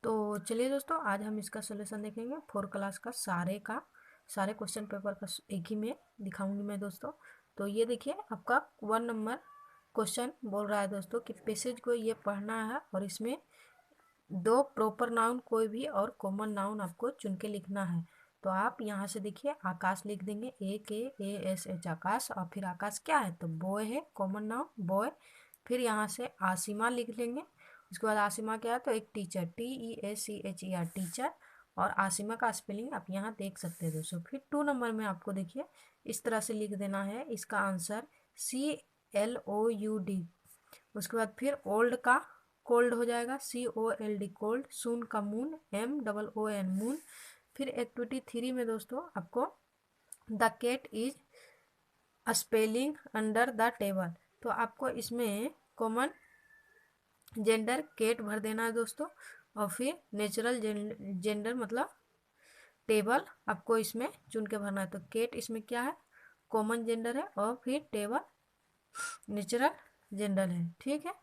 तो चलिए दोस्तों, आज हम इसका सोल्यूशन देखेंगे। 4 क्लास का सारे क्वेश्चन पेपर का एक ही में दिखाऊंगी मैं दोस्तों। तो ये देखिए, आपका 1 नंबर क्वेश्चन बोल रहा है दोस्तों कि पैसेज को ये पढ़ना है और इसमें 2 प्रॉपर नाउन कोई भी और कॉमन नाउन आपको चुन के लिखना है। तो आप यहाँ से देखिए, आकाश लिख देंगे, AKASH आकाश। और फिर आकाश क्या है, तो बॉय है, कॉमन नाउन बॉय। फिर यहाँ से आसिमा लिख लेंगे। उसके बाद आसिमा क्या है, तो एक टीचर, TEACHER टीचर। और आसिमा का स्पेलिंग आप यहाँ देख सकते हैं दोस्तों। फिर 2 नंबर में आपको देखिए इस तरह से लिख देना है, इसका आंसर CLOUD। उसके बाद फिर ओल्ड का कोल्ड हो जाएगा, COLD कोल्ड। सून का मून, MOON मून। फिर एक्टिविटी 3 में दोस्तों आपको the cat is spelling under the table. तो आपको इसमें कॉमन जेंडर केट भर देना है दोस्तों। और फिर नेचुरल जेंडर मतलब टेबल आपको इसमें चुन के भरना है। तो केट इसमें क्या है, कॉमन जेंडर है, और फिर टेबल नेचुरल जेंडर है, ठीक है।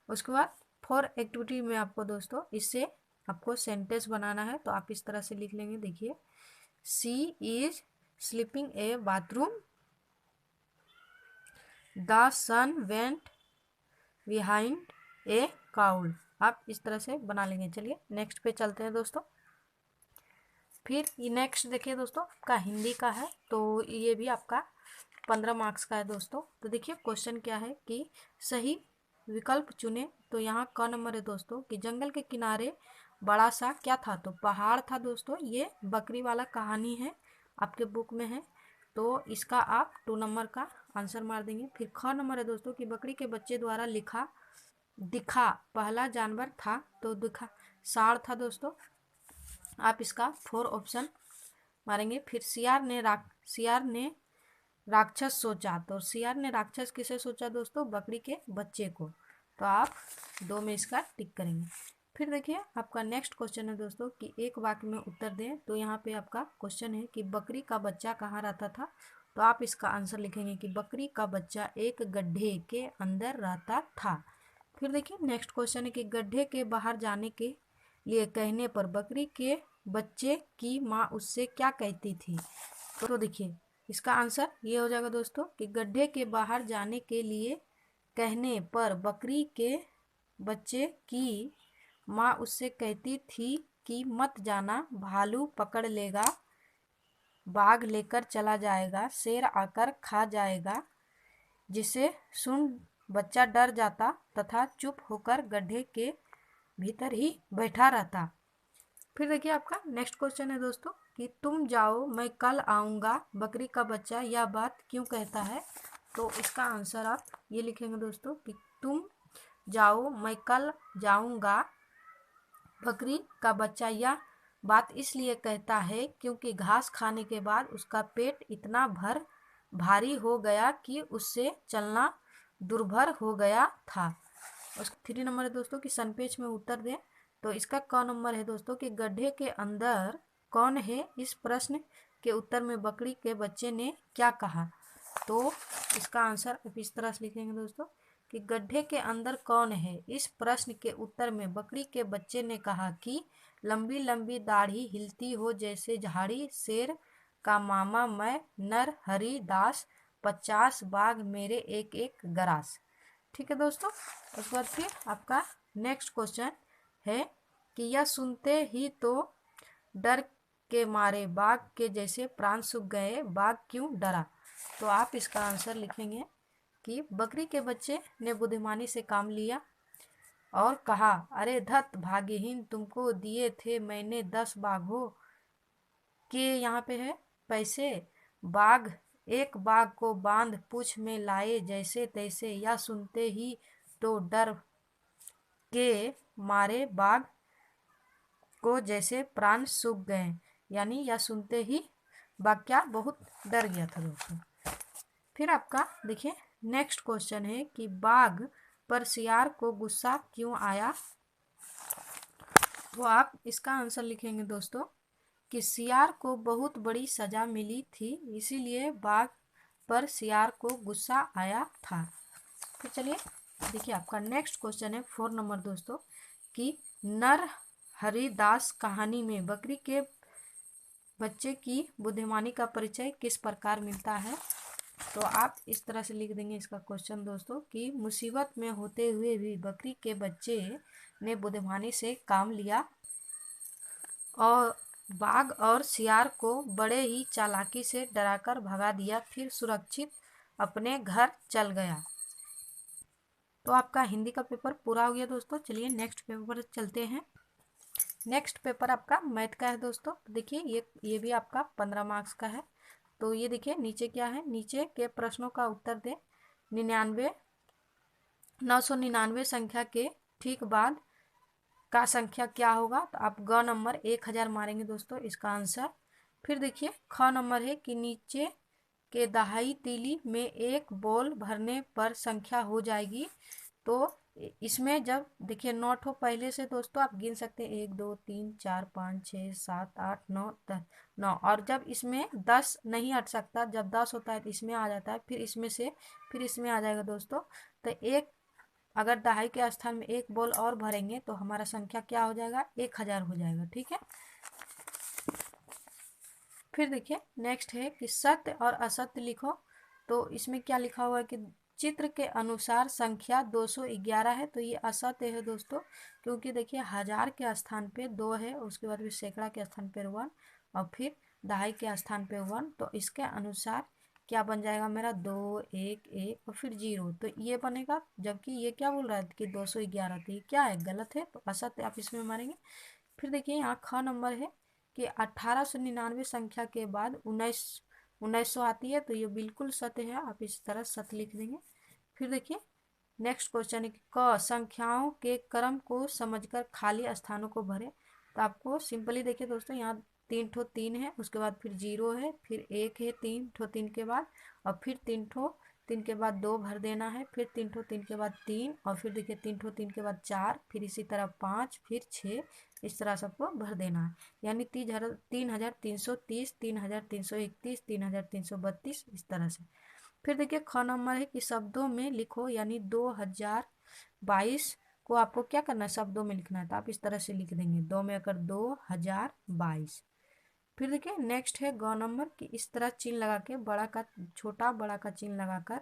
उसके बाद 4 एक्टिविटी में आपको दोस्तों इससे आपको सेंटेंस बनाना है। तो आप इस तरह से लिख लेंगे, देखिए, she is sleeping a bathroom, the sun went behind a cowl. आप इस तरह से बना लेंगे। चलिए नेक्स्ट पे चलते हैं दोस्तों। फिर ये नेक्स्ट देखिए दोस्तों, आपका हिंदी का है। तो ये भी आपका 15 मार्क्स का है दोस्तों। तो देखिए क्वेश्चन क्या है कि सही विकल्प चुने। तो यहाँ क नंबर है दोस्तों कि जंगल के किनारे बड़ा सा क्या था, तो पहाड़ था दोस्तों। ये बकरी वाला कहानी है, आपके बुक में है। तो इसका आप 2 नंबर का आंसर मार देंगे। फिर ख नंबर है दोस्तों कि बकरी के बच्चे द्वारा दिखा पहला जानवर था, तो दिखा सांड था दोस्तों। आप इसका 4 ऑप्शन मारेंगे। फिर सियार ने राक्षस सोचा। तो सियार ने राक्षस किसे सोचा दोस्तों, बकरी के बच्चे को। तो आप 2 में इसका टिक करेंगे। फिर देखिए आपका नेक्स्ट क्वेश्चन है दोस्तों कि एक वाक्य में उत्तर दें। तो यहाँ पे आपका क्वेश्चन है कि बकरी का बच्चा कहाँ रहता था। तो आप इसका आंसर लिखेंगे कि बकरी का बच्चा एक गड्ढे के अंदर रहता था। फिर देखिए नेक्स्ट क्वेश्चन है कि गड्ढे के बाहर जाने के लिए कहने पर बकरी के बच्चे की माँ उससे क्या कहती थी। तो देखिए इसका आंसर ये हो जाएगा दोस्तों कि गड्ढे के बाहर जाने के लिए कहने पर बकरी के बच्चे की माँ उससे कहती थी कि मत जाना, भालू पकड़ लेगा, बाघ लेकर चला जाएगा, शेर आकर खा जाएगा। जिसे सुन बच्चा डर जाता तथा चुप होकर गड्ढे के भीतर ही बैठा रहता। फिर देखिए आपका नेक्स्ट क्वेश्चन है दोस्तों कि तुम जाओ मैं कल आऊँगा, बकरी का बच्चा यह बात क्यों कहता है। तो इसका आंसर आप ये लिखेंगे दोस्तों कि तुम जाओ मैं कल जाऊँगा, बकरी का बच्चा यह बात इसलिए कहता है क्योंकि घास खाने के बाद उसका पेट इतना भारी हो गया कि उससे चलना दुर्भर हो गया था। उसका 3 नंबर है दोस्तों कि सनपेच में उत्तर दें। तो इसका क नंबर है दोस्तों कि गड्ढे के अंदर कौन है, इस प्रश्न के उत्तर में बकरी के बच्चे ने क्या कहा। तो इसका आंसर आप इस तरह से लिखेंगे दोस्तों कि गड्ढे के अंदर कौन है, इस प्रश्न के उत्तर में बकरी के बच्चे ने कहा कि लंबी लंबी दाढ़ी हिलती हो जैसे झाड़ी, शेर का मामा मैं नर हरि दास, 50 बाघ मेरे एक एक गरास। ठीक है दोस्तों। उसके बाद फिर आपका नेक्स्ट क्वेश्चन है कि यह सुनते ही तो डर के मारे बाघ के जैसे प्राण सूख गए, बाघ क्यों डरा। तो आप इसका आंसर लिखेंगे कि बकरी के बच्चे ने बुद्धिमानी से काम लिया और कहा, अरे धत भाग्यहीन, तुमको दिए थे मैंने 10 बाघों के यहाँ पे है पैसे, बाघ एक बाघ को बांध पूंछ में लाए जैसे तैसे। यह सुनते ही तो डर के मारे बाघ को जैसे प्राण सूख गए। यानी यह सुनते ही बाघ क्या बहुत डर गया था दोस्तों। फिर आपका देखिए नेक्स्ट क्वेश्चन है कि बाघ पर सियार को गुस्सा क्यों आया। तो आप इसका आंसर लिखेंगे दोस्तों कि सियार को बहुत बड़ी सजा मिली थी, इसीलिए बाघ पर सियार को गुस्सा आया था। फिर चलिए देखिए आपका नेक्स्ट क्वेश्चन है 4 नंबर दोस्तों कि नर हरिदास कहानी में बकरी के बच्चे की बुद्धिमानी का परिचय किस प्रकार मिलता है। तो आप इस तरह से लिख देंगे इसका क्वेश्चन दोस्तों कि मुसीबत में होते हुए भी बकरी के बच्चे ने बुद्धिमानी से काम लिया और बाघ और सियार को बड़े ही चालाकी से डराकर भगा दिया, फिर सुरक्षित अपने घर चल गया। तो आपका हिंदी का पेपर पूरा हो गया दोस्तों। चलिए नेक्स्ट पेपर पर चलते हैं। नेक्स्ट पेपर आपका मैथ का है दोस्तों। देखिए ये भी आपका 15 मार्क्स का है। तो ये देखिए नीचे क्या है, नीचे के प्रश्नों का उत्तर दें। 999 संख्या के ठीक बाद का संख्या क्या होगा। तो आप ग नंबर 1000 मारेंगे दोस्तों इसका आंसर। फिर देखिए ख नंबर है कि नीचे के दहाई तीली में एक बॉल भरने पर संख्या हो जाएगी। तो इसमें जब देखिए 9 ठो पहले से दोस्तों आप गिन सकते हैं, 1 2 3 4 5 6 7 8 9 10 9, और जब इसमें 10 नहीं हट सकता, जब 10 होता है तो इसमें आ जाता है, फिर इसमें से फिर इसमें आ जाएगा दोस्तों। तो एक अगर दहाई के स्थान में एक बॉल और भरेंगे तो हमारा संख्या क्या हो जाएगा, 1000 हो जाएगा। ठीक है। फिर देखिए नेक्स्ट है कि सत्य और असत्य लिखो। तो इसमें क्या लिखा हुआ है कि चित्र के अनुसार संख्या 211 है। तो ये असत्य है दोस्तों, क्योंकि देखिए 1000 के स्थान पे 2 है, उसके बाद फिर सैकड़ा के स्थान पे 1 और फिर दहाई के स्थान पे 1। तो इसके अनुसार क्या बन जाएगा मेरा 2 1 1 और फिर 0। तो ये बनेगा, जबकि ये क्या बोल रहा है कि 211। तो ये क्या है, गलत है, तो असत्य आप इसमें मारेंगे। फिर देखिए यहाँ ख नंबर है कि 1899 संख्या के बाद 1900 आती है। तो ये बिल्कुल सत्य है, आप इस तरह सत्य लिख देंगे। फिर देखिए नेक्स्ट क्वेश्चन है कि क संख्याओं के क्रम को समझकर खाली स्थानों को भरे। तो आपको सिंपली देखिए दोस्तों, यहाँ 3 ठो 3 है, उसके बाद फिर 0 है, फिर 1 है 3 ठो 3 के बाद, और फिर 3 ठो 3 के बाद 2 भर देना है, फिर 3 ठो 3 के बाद 3, और फिर देखिए 3 ठो 3 के बाद 4, फिर इसी तरह 5, फिर 6, इस तरह सबको भर देना है। यानी 3330, 3331, 3332, इस तरह से। फिर देखिए ख नंबर है कि शब्दों में लिखो, यानी 2022 को आपको क्या करना है, शब्दों में लिखना है। तो आप इस तरह से लिख देंगे, 2 में अगर 2022। फिर देखिए नेक्स्ट है ग नंबर कि इस तरह चिन्ह लगा के बड़ा का छोटा, बड़ा का चिन्ह लगाकर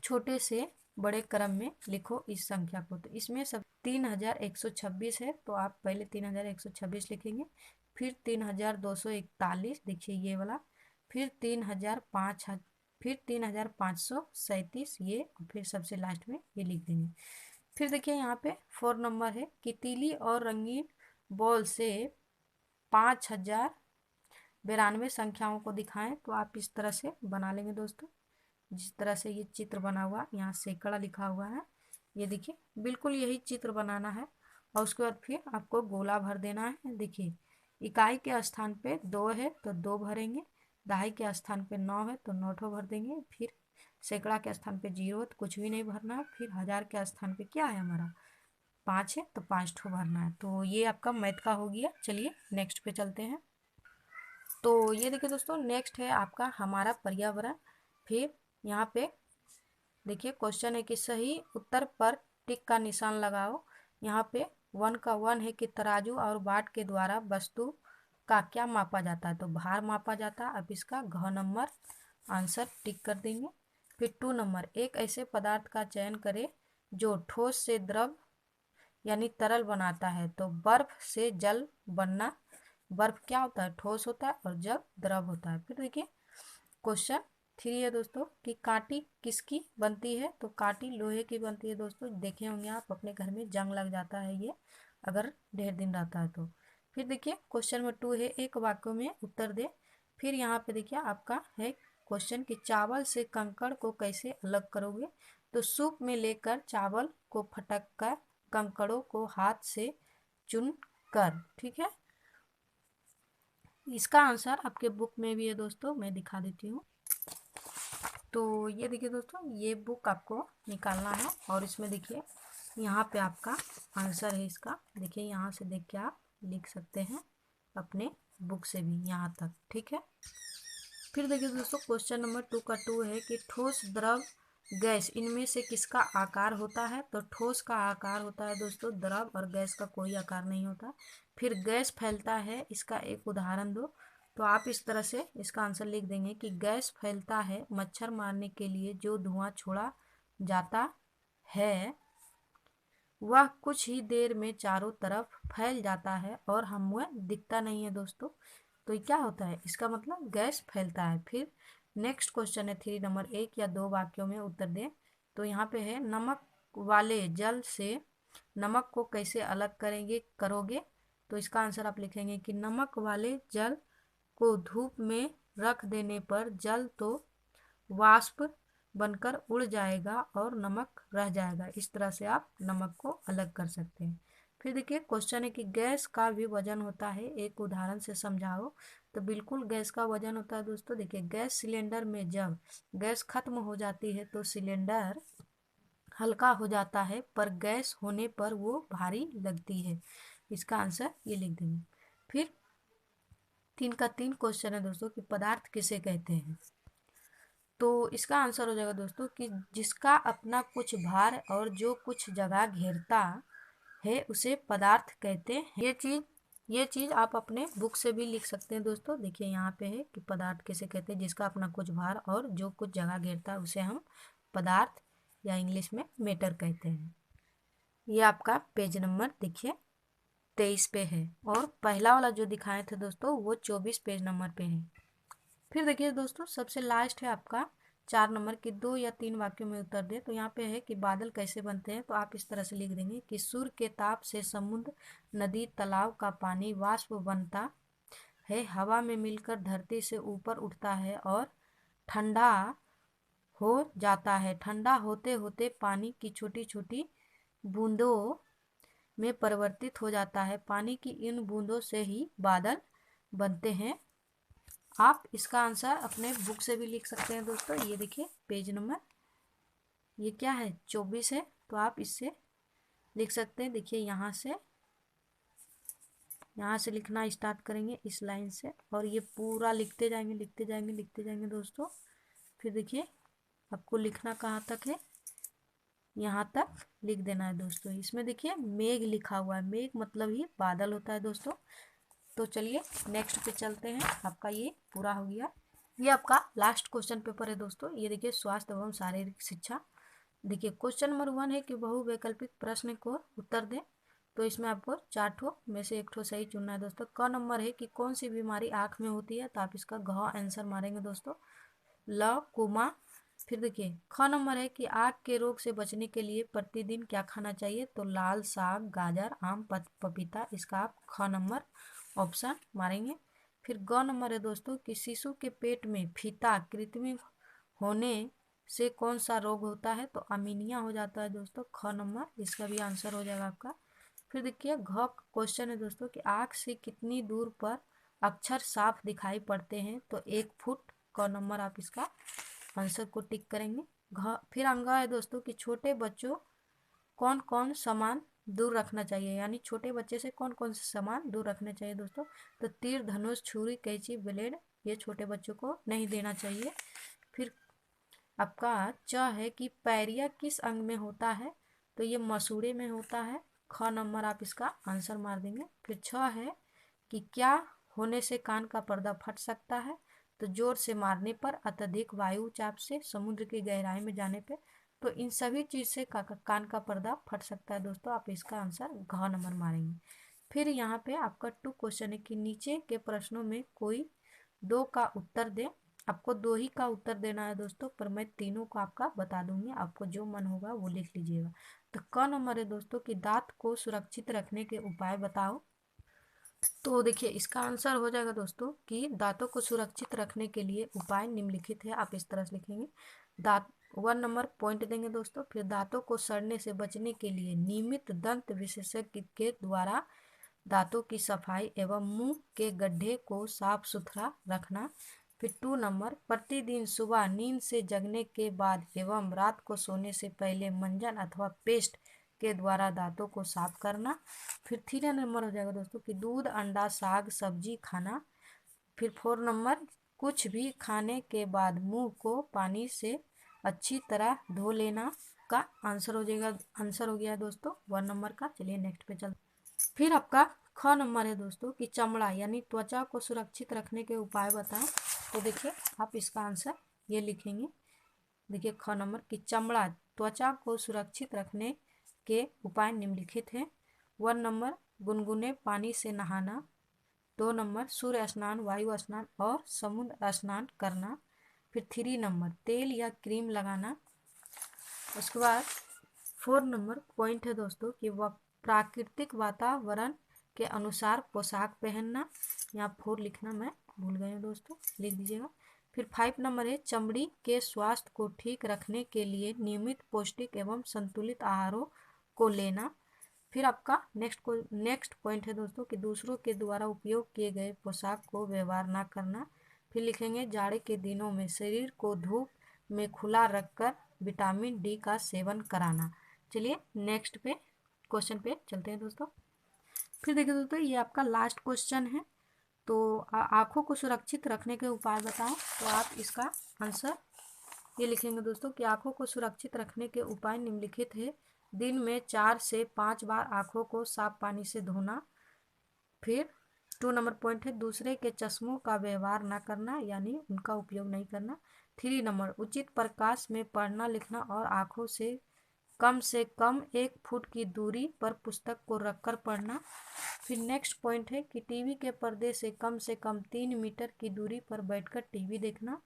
छोटे से बड़े क्रम में लिखो इस संख्या को। तो इसमें सब 3126 है, तो आप पहले 3126 लिखेंगे, फिर 3241, देखिए ये वाला, फिर 3537, ये, और फिर सबसे लास्ट में ये लिख देंगे। फिर देखिए यहाँ पे 4 नंबर है कि तीली और रंगीन बॉल से 5092 संख्याओं को दिखाएं। तो आप इस तरह से बना लेंगे दोस्तों, जिस तरह से ये चित्र बना हुआ, यहाँ सैकड़ा लिखा हुआ है, ये देखिए बिल्कुल यही चित्र बनाना है। और उसके बाद फिर आपको गोला भर देना है। देखिए इकाई के स्थान पे 2 है तो 2 भरेंगे, दहाई के स्थान पे 9 है तो 9 ठो भर देंगे, फिर सैकड़ा के स्थान पे 0 है तो कुछ भी नहीं भरना है, फिर 1000 के स्थान पे क्या है हमारा 5 है तो 5 ठो भरना है। तो ये आपका मैथ का हो गया। चलिए नेक्स्ट पे चलते हैं। तो ये देखिए दोस्तों नेक्स्ट है आपका हमारा पर्यावरण। फिर यहाँ पे देखिए क्वेश्चन है कि सही उत्तर पर टिक का निशान लगाओ। यहाँ पे 1 का 1 है कि तराजू और बाट के द्वारा वस्तु का क्या मापा जाता है, तो भार मापा जाता है। अब इसका घ नंबर आंसर टिक कर देंगे। फिर 2 नंबर, एक ऐसे पदार्थ का चयन करें जो ठोस से द्रव यानी तरल बनाता है। तो बर्फ से जल बनना, बर्फ क्या होता है, ठोस होता है, और जल द्रव होता है। फिर देखिए क्वेश्चन 3 है दोस्तों कि काटी किसकी बनती है। तो काटी लोहे की बनती है दोस्तों, देखे होंगे आप अपने घर में, जंग लग जाता है ये अगर ढेर दिन रहता है तो। फिर देखिए क्वेश्चन में 2 है, एक वाक्य में उत्तर दे। फिर यहाँ पे देखिए आपका है क्वेश्चन कि चावल से कंकड़ को कैसे अलग करोगे। तो सूप में लेकर चावल को फटक कर कंकड़ों को हाथ से चुन कर, ठीक है। इसका आंसर आपके बुक में भी है दोस्तों, मैं दिखा देती हूँ। तो ये देखिए दोस्तों, ये बुक आपको निकालना है, और इसमें देखिए यहाँ पे आपका आंसर है इसका। देखिए यहाँ से देख के आप लिख सकते हैं अपने बुक से भी यहाँ तक, ठीक है। फिर देखिए दोस्तों क्वेश्चन नंबर 2 का 2 है कि ठोस द्रव गैस, इनमें से किसका आकार होता है? तो ठोस का आकार होता है दोस्तों द्रव, और गैस का कोई आकार नहीं होता। फिर गैस फैलता है, इसका एक उदाहरण दो। तो आप इस तरह से इसका आंसर लिख देंगे कि गैस फैलता है मच्छर मारने के लिए जो धुआं छोड़ा जाता है वह कुछ ही देर में चारों तरफ फैल जाता है और हमें दिखता नहीं है दोस्तों। तो ये क्या होता है? इसका मतलब गैस फैलता है। फिर नेक्स्ट क्वेश्चन है 3 नंबर, 1 या 2 वाक्यों में उत्तर दें। तो यहाँ पे है, नमक वाले जल से नमक को कैसे अलग करोगे? तो इसका आंसर आप लिखेंगे कि नमक वाले जल को धूप में रख देने पर जल तो वाष्प बनकर उड़ जाएगा और नमक रह जाएगा। इस तरह से आप नमक को अलग कर सकते हैं। फिर देखिए क्वेश्चन है कि गैस का भी वजन होता है, एक उदाहरण से समझाओ। तो बिल्कुल गैस का वजन होता है दोस्तों। देखिए गैस सिलेंडर में जब गैस खत्म हो जाती है तो सिलेंडर हल्का हो जाता है, पर गैस होने पर वो भारी लगती है। इसका आंसर ये लिख देंगे। फिर 3 का 3 क्वेश्चन है दोस्तों कि पदार्थ किसे कहते हैं? तो इसका आंसर हो जाएगा दोस्तों कि जिसका अपना कुछ भार और जो कुछ जगह घेरता है उसे पदार्थ कहते हैं। ये चीज आप अपने बुक से भी लिख सकते हैं दोस्तों। देखिए यहाँ पे है कि पदार्थ किसे कहते हैं? जिसका अपना कुछ भार और जो कुछ जगह घेरता है उसे हम पदार्थ या इंग्लिश में मैटर कहते हैं। ये आपका पेज नंबर देखिए 23 पे है, और पहला वाला जो दिखाए थे दोस्तों वो 24 पेज नंबर पे है। फिर देखिए दोस्तों सबसे लास्ट है आपका 4 नंबर की 2 या 3 वाक्यों में उत्तर दे। तो यहाँ पे है कि बादल कैसे बनते हैं? तो आप इस तरह से लिख देंगे कि सूर्य के ताप से समुद्र, नदी, तालाब का पानी वाष्प बनता है, हवा में मिलकर धरती से ऊपर उठता है और ठंडा हो जाता है। ठंडा होते होते पानी की छोटी छोटी बूंदों में परिवर्तित हो जाता है। पानी की इन बूंदों से ही बादल बनते हैं। आप इसका आंसर अपने बुक से भी लिख सकते हैं दोस्तों। ये देखिए पेज नंबर, ये क्या है 24 है। तो आप इससे लिख सकते हैं। देखिए यहाँ से लिखना स्टार्ट करेंगे इस लाइन से, और ये पूरा लिखते जाएंगे लिखते जाएंगे लिखते जाएंगे दोस्तों। फिर देखिए आपको लिखना कहाँ तक है, यहाँ तक लिख देना है दोस्तों। इसमें देखिए मेघ लिखा हुआ है, मेघ मतलब ही बादल होता है दोस्तों। तो चलिए नेक्स्ट पे चलते हैं। आपका ये पूरा हो गया। ये आपका लास्ट क्वेश्चन पेपर है दोस्तों। ये देखिए स्वास्थ्य एवं शारीरिक शिक्षा। देखिए क्वेश्चन नंबर 1 है कि बहुवैकल्पिक प्रश्न को उत्तर दें। तो इसमें आपको 4 ठो में से 1 ठो सही चुनना है दोस्तों। क नंबर है कि कौन सी बीमारी आँख में होती है? तो आप इसका घ आंसर मारेंगे दोस्तों, लौकोमा। फिर देखिए ख नंबर है कि आँख के रोग से बचने के लिए प्रतिदिन क्या खाना चाहिए? तो लाल साग, गाजर, आम, पपीता। इसका आप ख नंबर ऑप्शन मारेंगे। फिर ग नंबर है दोस्तों कि शिशु के पेट में फीता कृत्रिम होने से कौन सा रोग होता है? तो अमीनिया हो जाता है दोस्तों। ख नंबर इसका भी आंसर हो जाएगा आपका। फिर देखिए घ क्वेश्चन है दोस्तों कि आँख से कितनी दूर पर अक्षर साफ दिखाई पड़ते हैं? तो 1 फुट। क नंबर आप इसका आंसर को टिक करेंगे। फिर अंगा है दोस्तों कि छोटे बच्चों कौन कौन सामान दूर रखना चाहिए, यानी छोटे बच्चे से कौन कौन से सामान दूर रखने चाहिए दोस्तों? तो तीर, धनुष, छुरी, कैंची, ब्लेड, ये छोटे बच्चों को नहीं देना चाहिए। फिर आपका च है कि पैरिया किस अंग में होता है? तो ये मसूड़े में होता है। ख नंबर आप इसका आंसर मार देंगे। फिर छ है कि क्या होने से कान का पर्दा फट सकता है? तो जोर से मारने पर, अत्यधिक वायु चाप से, समुद्र की गहराई में जाने पे। तो इन सभी चीज से कान का पर्दा फट सकता है दोस्तों। आप इसका आंसर घ नंबर मारेंगे। फिर यहाँ पे आपका 2 क्वेश्चन है कि नीचे के प्रश्नों में कोई 2 का उत्तर दे। आपको 2 ही का उत्तर देना है दोस्तों, पर मैं तीनों को आपका बता दूंगी, आपको जो मन होगा वो लिख लीजिएगा। तो क नंबर है दोस्तों कि दांत को सुरक्षित रखने के उपाय बताओ। तो देखिए इसका आंसर हो जाएगा दोस्तों कि दांतों को सुरक्षित रखने के लिए उपाय निम्नलिखित है। आप इस तरह से लिखेंगे। दांत 1 नंबर पॉइंट देंगे दोस्तों। फिर दांतों को सड़ने से बचने के लिए नियमित दंत विशेषज्ञ के द्वारा दांतों की सफाई एवं मुंह के गड्ढे को साफ सुथरा रखना। फिर 2 नंबर प्रतिदिन सुबह नींद से जगने के बाद एवं रात को सोने से पहले मंजन अथवा पेस्ट के द्वारा दांतों को साफ करना। फिर 3 नंबर हो जाएगा दोस्तों कि दूध, अंडा, साग, सब्जी खाना। फिर 4 नंबर कुछ भी खाने के बाद मुंह को पानी से अच्छी तरह धो लेना का आंसर हो जाएगा। आंसर हो गया दोस्तों 1 नंबर का। चलिए नेक्स्ट पे चलते। फिर आपका ख नंबर है दोस्तों कि चमड़ा यानी त्वचा को सुरक्षित रखने के उपाय बताएं। तो देखिए आप इसका आंसर ये लिखेंगे। देखिए ख नंबर कि चमड़ा त्वचा को सुरक्षित रखने के उपाय निम्नलिखित हैं। 1 नंबर गुनगुने पानी से नहाना। 2 नंबर सूर्य स्नान, वायु स्नान और समुद्र स्नान करना। फिर 3 नंबर तेल या क्रीम लगाना। उसके बाद 4 नंबर पॉइंट है दोस्तों कि वह प्राकृतिक वातावरण के अनुसार पोशाक पहनना। यहाँ 4 लिखना मैं भूल गई हूँ दोस्तों, लिख दीजिएगा। फिर 5 नंबर है चमड़ी के स्वास्थ्य को ठीक रखने के लिए नियमित पौष्टिक एवं संतुलित आहारों को लेना। फिर आपका नेक्स्ट पॉइंट है दोस्तों कि दूसरों के द्वारा उपयोग किए गए पोशाक को व्यवहार ना करना। फिर लिखेंगे जाड़े के दिनों में शरीर को धूप में खुला रखकर विटामिन डी का सेवन कराना। चलिए नेक्स्ट पे क्वेश्चन पे चलते हैं दोस्तों। फिर देखिए दोस्तों ये आपका लास्ट क्वेश्चन है। तो आँखों को सुरक्षित रखने के उपाय बताएं। तो आप इसका आंसर ये लिखेंगे दोस्तों कि आँखों को सुरक्षित रखने के उपाय निम्नलिखित है। दिन में 4 से 5 बार आँखों को साफ पानी से धोना। फिर 2 नंबर पॉइंट है दूसरे के चश्मों का व्यवहार ना करना यानी उनका उपयोग नहीं करना। 3 नंबर उचित प्रकाश में पढ़ना लिखना और आँखों से कम 1 फुट की दूरी पर पुस्तक को रखकर पढ़ना। फिर नेक्स्ट पॉइंट है कि टीवी के पर्दे से कम 3 मीटर की दूरी पर बैठकर टीवी देखना।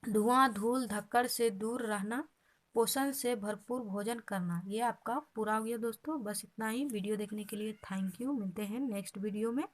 धुआं धूल धक्कड़ से दूर रहना। पोषण से भरपूर भोजन करना। ये आपका पूरा हो गया दोस्तों। बस इतना ही। वीडियो देखने के लिए थैंक यू। मिलते हैं नेक्स्ट वीडियो में।